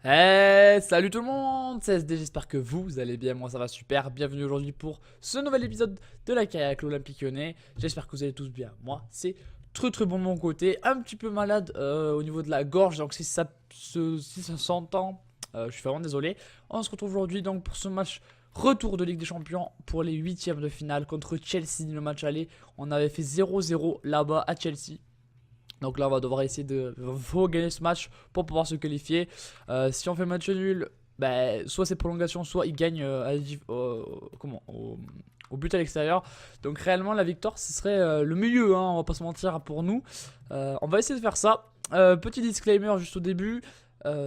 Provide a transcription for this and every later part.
Salut tout le monde, c'est SD, j'espère que vous allez bien, moi ça va super. Bienvenue aujourd'hui pour ce nouvel épisode de la kayak l'Olympique Lyonnais. J'espère que vous allez tous bien, moi c'est très bon de mon côté. Un petit peu malade au niveau de la gorge, donc si ça s'entend, je suis vraiment désolé. On se retrouve aujourd'hui donc pour ce match retour de Ligue des Champions pour les huitièmes de finale contre Chelsea. Le match aller, on avait fait 0-0 là-bas à Chelsea. Donc là, on va devoir essayer de gagner ce match pour pouvoir se qualifier. Si on fait match nul, bah, soit c'est prolongation, soit il gagne au but à l'extérieur. Donc réellement, la victoire, ce serait le mieux, hein, on va pas se mentir pour nous. On va essayer de faire ça. Petit disclaimer juste au début.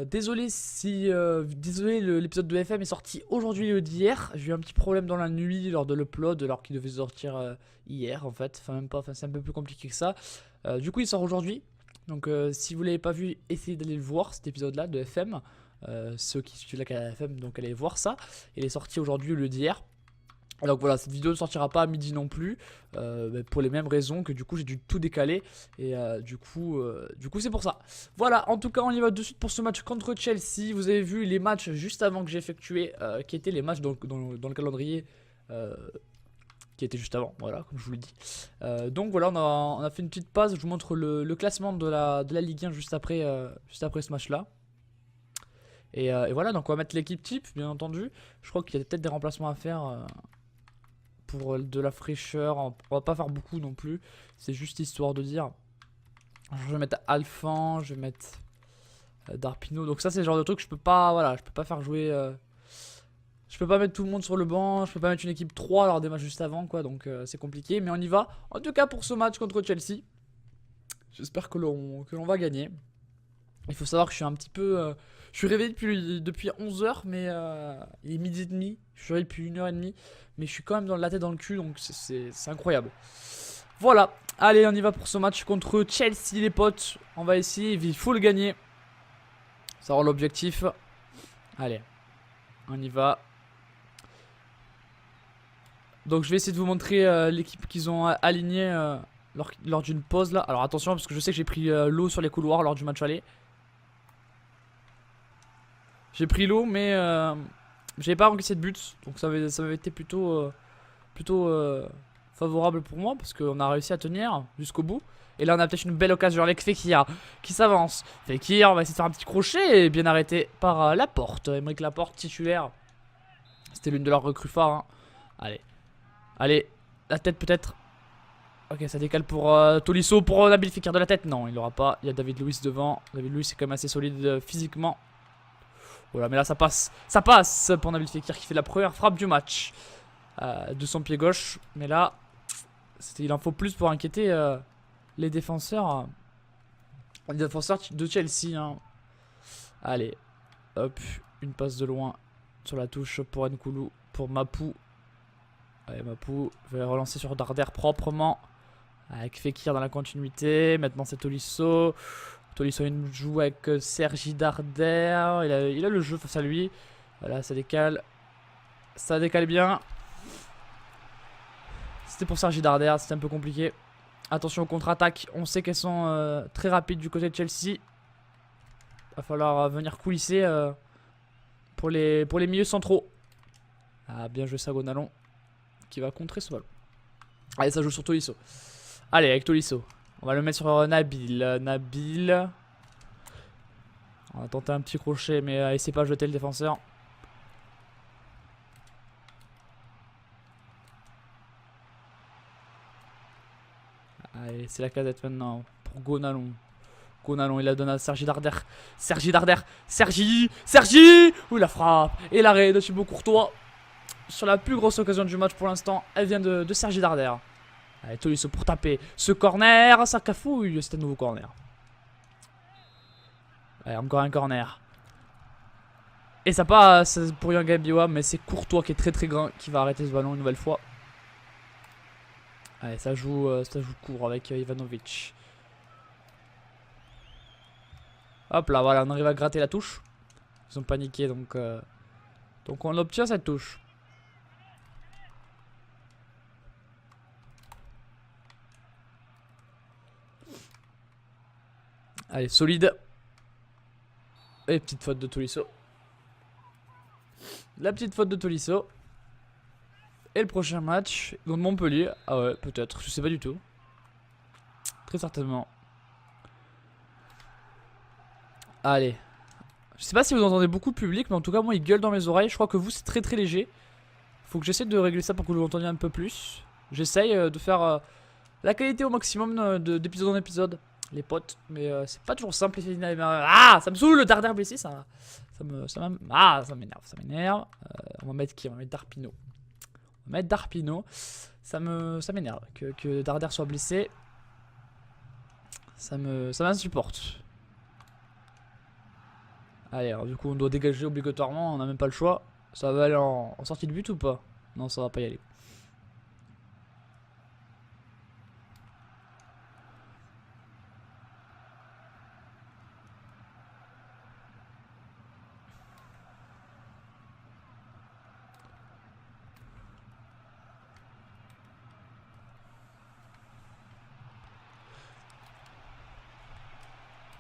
Désolé si l'épisode de FM est sorti aujourd'hui ou d'hier. J'ai eu un petit problème dans la nuit lors de l'upload alors qu'il devait sortir hier en fait. Enfin même pas, enfin, c'est un peu plus compliqué que ça. Du coup il sort aujourd'hui. Donc si vous l'avez pas vu, essayez d'aller le voir cet épisode là de FM. Ceux qui suivent la KFM, donc allez voir ça. Il est sorti aujourd'hui au lieu d'hier. Donc voilà, cette vidéo ne sortira pas à midi non plus, pour les mêmes raisons que du coup j'ai dû tout décaler et du coup c'est pour ça. Voilà, en tout cas on y va de suite pour ce match contre Chelsea. Vous avez vu les matchs juste avant que j'ai effectué, qui étaient les matchs dans le calendrier qui était juste avant, voilà, comme je vous l'ai dit. Donc voilà, on a fait une petite pause, je vous montre le classement de la Ligue 1 juste après ce match là. Et voilà, donc on va mettre l'équipe type, bien entendu. Je crois qu'il y a peut-être des remplacements à faire. Pour de la fraîcheur, on va pas faire beaucoup non plus, c'est juste histoire de dire. Je vais mettre Alphand, je vais mettre Darpino, donc ça c'est le genre de truc que je peux pas, voilà, je peux pas faire jouer, je peux pas mettre tout le monde sur le banc, je peux pas mettre une équipe 3 lors des matchs juste avant quoi, donc c'est compliqué, mais on y va. En tout cas pour ce match contre Chelsea, j'espère que l'on va gagner. Il faut savoir que je suis un petit peu, je suis réveillé depuis 11 h, mais il est midi et demi, je suis réveillé depuis 1 h 30, mais je suis quand même dans la tête dans le cul, donc c'est incroyable. Voilà, allez on y va pour ce match contre Chelsea les potes. On va essayer, il faut le gagner. Ça rend l'objectif. Allez, on y va. Donc je vais essayer de vous montrer l'équipe qu'ils ont alignée lors d'une pause là. Alors attention parce que je sais que j'ai pris l'eau sur les couloirs lors du match aller. J'ai pris l'eau mais j'avais pas encaissé de but. Donc ça avait été plutôt favorable pour moi parce qu'on a réussi à tenir jusqu'au bout. Et là on a peut-être une belle occasion avec Fekir qui s'avance. Fekir, on va essayer de faire un petit crochet et bien arrêté par Laporte. Aymeric Laporte titulaire. C'était l'une de leurs recrues phares, hein. Allez, allez, la tête peut-être. Ok, ça décale pour Tolisso, pour Nabil Fekir de la tête. Non, il l'aura pas. Il y a David Luiz devant. David Luiz est quand même assez solide physiquement. Voilà, mais là ça passe. Ça passe pour Nabil Fekir qui fait la première frappe du match de son pied gauche. Mais là, il en faut plus pour inquiéter les défenseurs de Chelsea, hein. Allez, hop, une passe de loin sur la touche pour Nkoulou, pour Mapou. Allez, Mapou va relancer sur Darder proprement. Avec Fekir dans la continuité. Maintenant c'est Tolisso. Tolisso joue avec Sergi Darder. Il a le jeu face à lui. Voilà, ça décale. Ça décale bien. C'était pour Sergi Darder, c'était un peu compliqué. Attention aux contre-attaques. On sait qu'elles sont très rapides du côté de Chelsea. Va falloir venir coulisser pour les milieux centraux. Ah, bien joué Sagonalon qui va contrer ce ballon. Allez, ça joue sur Tolisso. Allez, avec Tolisso. On va le mettre sur Nabil. Nabil. On va tenter un petit crochet, mais essaie pas de jeter le défenseur. Allez, c'est la casette maintenant pour Gonalon. Gonalon, il la donne à Sergi Darder. Sergi Darder. Sergi. Ouh, la frappe. Et l'arrêt de Thibaut Courtois. Sur la plus grosse occasion du match pour l'instant, elle vient de Sergi Darder. Allez, Tolisso pour taper ce corner. Ça cafouille, c'est un nouveau corner. Allez, encore un corner. Et ça passe pour Yanga Biwa, mais c'est Courtois qui est très grand qui va arrêter ce ballon une nouvelle fois. Allez, ça joue court avec Ivanovic. Hop là, voilà, on arrive à gratter la touche. Ils ont paniqué, donc on obtient cette touche. Allez, solide. Et petite faute de Tolisso. La petite faute de Tolisso. Et le prochain match contre Montpellier. Ah ouais, peut-être, je sais pas du tout. Très certainement. Allez. Je sais pas si vous entendez beaucoup le public, mais en tout cas, moi, il gueule dans mes oreilles. Je crois que vous, c'est très très léger. Faut que j'essaie de régler ça pour que vous l'entendiez un peu plus. J'essaye de faire la qualité au maximum d'épisode en épisode, les potes. Mais c'est pas toujours simple. Ah, ça me saoule le Darder blessé, ça m'énerve, ça m'énerve. On va mettre qui? On va mettre Darpino. On va mettre Darpino. Ça m'énerve que Darder soit blessé. Ça m'insupporte. Allez, alors du coup on doit dégager obligatoirement, on n'a même pas le choix. Ça va aller en sortie de but ou pas? Non, ça va pas y aller.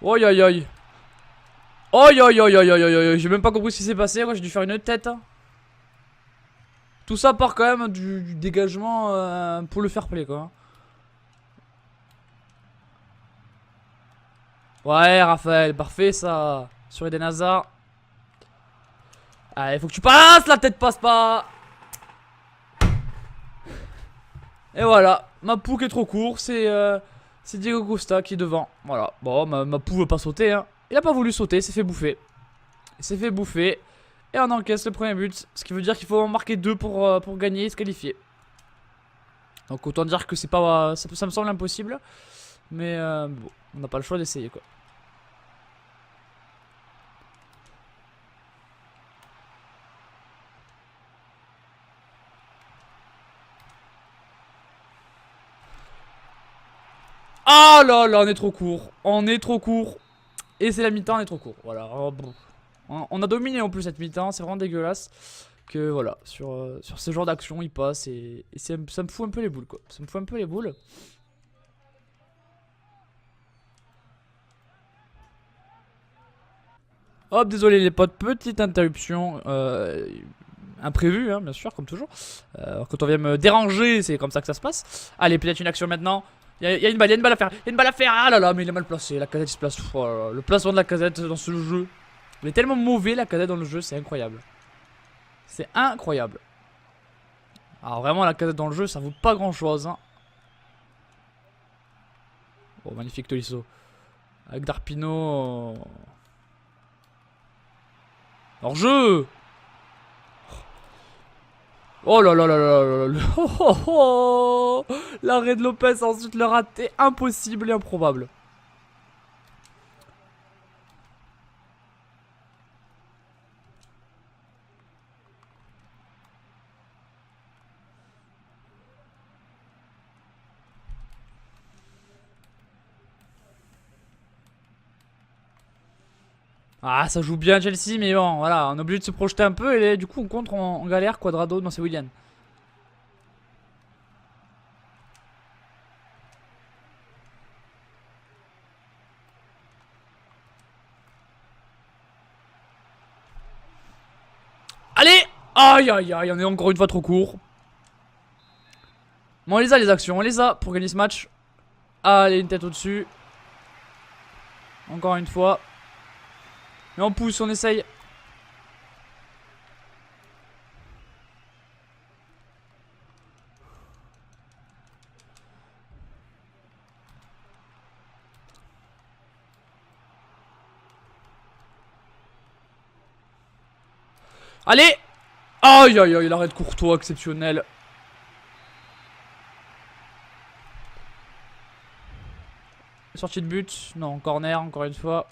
Oi aïe aïe. Aïe aïe aïe aïe aïe aïe aïe. J'ai même pas compris ce qui s'est passé, j'ai dû faire une tête. Tout ça part quand même du dégagement pour le fair play quoi. Ouais Raphaël, parfait ça. Sur Eden Hazard. Allez, faut que tu passes, la tête passe pas. Et voilà, ma poule est trop court, c'est Diego Costa qui est devant. Voilà, bon, ma poule veut pas sauter, hein. Il a pas voulu sauter, il s'est fait bouffer. Il s'est fait bouffer. Et on encaisse le premier but, ce qui veut dire qu'il faut en marquer 2 pour gagner et se qualifier. Donc autant dire que c'est pas, ça me semble impossible. Mais bon, on n'a pas le choix d'essayer quoi. Ah là là, on est trop court. On est trop court. Et c'est la mi-temps, on est trop court. Voilà. Oh, bon. On a dominé en plus cette mi-temps, c'est vraiment dégueulasse. Que voilà, sur ce genre d'action, il passe et ça me fout un peu les boules quoi. Ça me fout un peu les boules. Hop, désolé les potes, petite interruption imprévue, hein, bien sûr, comme toujours. Quand on vient me déranger, c'est comme ça que ça se passe. Allez, peut-être une action maintenant. Il y a une balle, à faire, il y a une balle à faire. Ah là là, mais il est mal placé. La casette se place. Oh là là, le placement de la casette dans ce jeu. Il est tellement mauvais la casette dans le jeu, c'est incroyable. C'est incroyable. Alors vraiment, la casette dans le jeu, ça vaut pas grand chose. Hein. Oh, magnifique Tolisso. Avec Darpino. Hors jeu. Oh là là là là là là. Oh, oh, oh. L'arrêt de Lopez, ensuite le raté, impossible et improbable. Ah, ça joue bien Chelsea, mais bon, voilà, on est obligé de se projeter un peu et du coup on contre en galère. Quadrado, non c'est Willian. Allez. Aïe aïe aïe, on est encore une fois trop court. Bon, on les a les actions, on les a pour gagner ce match. Allez, une tête au-dessus. Encore une fois. Mais on pousse, on essaye. Allez. Aïe aïe aïe, l'arrêt de Courtois exceptionnel. Sortie de but. Non, corner encore une fois.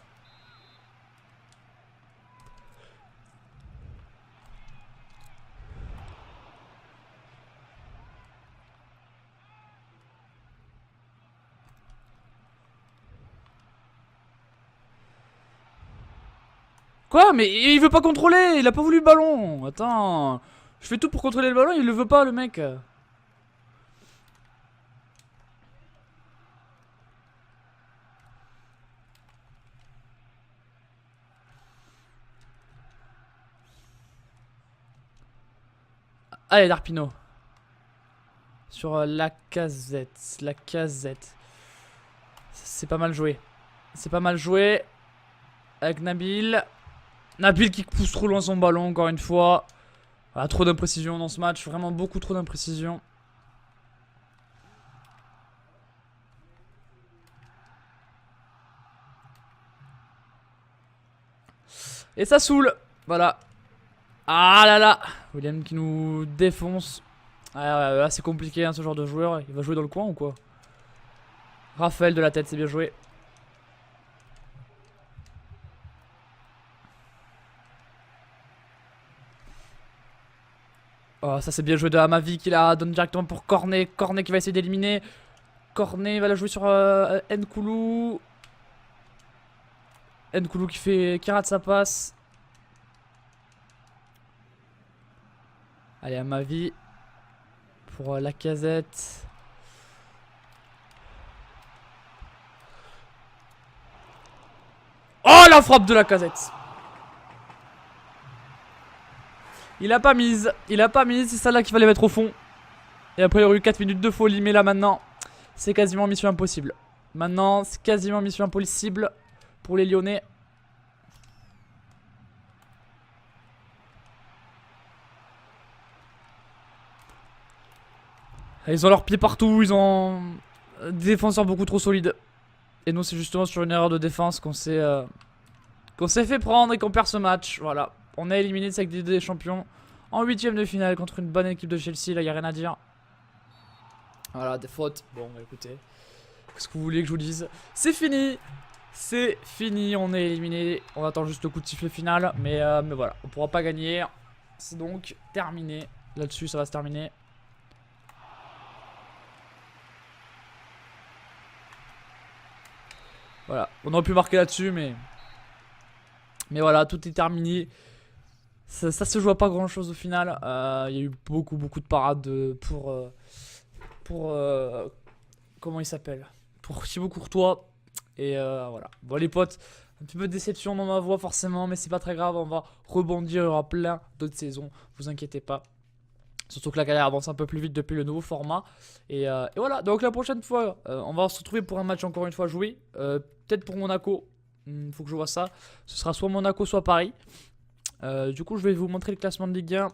Quoi? Mais il veut pas contrôler, il a pas voulu le ballon. Attends, je fais tout pour contrôler le ballon, il le veut pas le mec. Allez, Darpino. Sur Lacazette. Lacazette. C'est pas mal joué. C'est pas mal joué. Avec Nabil. Nabil qui pousse trop loin son ballon, encore une fois. Voilà, trop d'imprécision dans ce match. Vraiment beaucoup trop d'imprécision. Et ça saoule. Voilà. Ah là là. William qui nous défonce. Ah, là c'est compliqué hein, ce genre de joueur. Il va jouer dans le coin ou quoi? Raphaël de la tête, c'est bien joué. Oh, ça c'est bien joué de Amavi qui la donne directement pour Cornet. Cornet qui va essayer d'éliminer. Cornet va la jouer sur Nkoulou. Nkoulou qui rate sa passe. Allez, Amavi. Pour Lacazette. Oh la frappe de Lacazette. Il a pas mise, c'est ça là qu'il fallait mettre au fond. Et après il y aurait eu 4 minutes de folie, mais là maintenant, c'est quasiment mission impossible. Maintenant, c'est quasiment mission impossible pour les Lyonnais. Ils ont leurs pieds partout, ils ont des défenseurs beaucoup trop solides. Et nous c'est justement sur une erreur de défense qu'on s'est fait prendre et qu'on perd ce match. Voilà. On a éliminé cette Ligue des Champions en 8ème de finale contre une bonne équipe de Chelsea. Là, il n'y a rien à dire. Voilà, des fautes. Bon, bah, écoutez. Qu'est-ce que vous voulez que je vous dise? C'est fini. C'est fini. On est éliminé. On attend juste le coup de sifflet final. Mais voilà, on ne pourra pas gagner. C'est donc terminé. Là-dessus, ça va se terminer. Voilà. On aurait pu marquer là-dessus, mais voilà, tout est terminé. Ça se joue à pas grand chose au final. Il y a eu beaucoup de parades pour comment il s'appelle, pour Thibaut Courtois. Et voilà. Bon les potes, un petit peu de déception dans ma voix forcément, mais c'est pas très grave. On va rebondir, il y aura plein d'autres saisons, vous inquiétez pas. Surtout que la carrière avance un peu plus vite depuis le nouveau format. Et voilà, donc la prochaine fois, on va se retrouver pour un match encore une fois joué. Peut-être pour Monaco. Faut que je vois ça. Ce sera soit Monaco, soit Paris. Du coup, je vais vous montrer le classement de Ligue 1.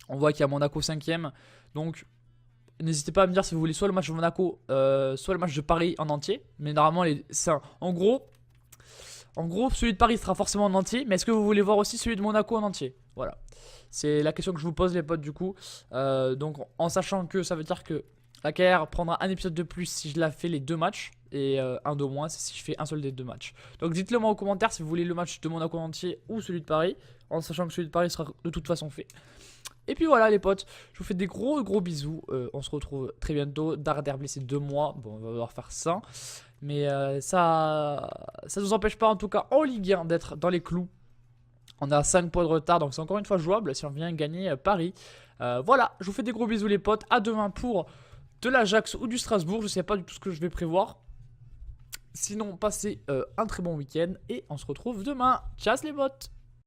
On voit qu'il y a Monaco 5ème. Donc, n'hésitez pas à me dire si vous voulez soit le match de Monaco, soit le match de Paris en entier. Mais normalement, en gros, celui de Paris sera forcément en entier. Mais est-ce que vous voulez voir aussi celui de Monaco en entier? Voilà. C'est la question que je vous pose, les potes, du coup. Donc, en sachant que ça veut dire que la KR prendra un épisode de plus si je la fais les deux matchs. Et un de moins, c'est si je fais un seul des deux matchs. Donc dites-le moi en commentaire si vous voulez le match de Monaco en entier ou celui de Paris. En sachant que celui de Paris sera de toute façon fait. Et puis voilà les potes, je vous fais des gros bisous. On se retrouve très bientôt. Darder blessé 2 mois. Bon, on va devoir faire ça. Mais ça ne nous empêche pas en tout cas en Ligue 1 d'être dans les clous. On a 5 points de retard, donc c'est encore une fois jouable si on vient gagner Paris. Voilà, je vous fais des gros bisous les potes. À demain pour de l'Ajax ou du Strasbourg. Je sais pas du tout ce que je vais prévoir. Sinon, passez un très bon week-end et on se retrouve demain. Ciao les potes!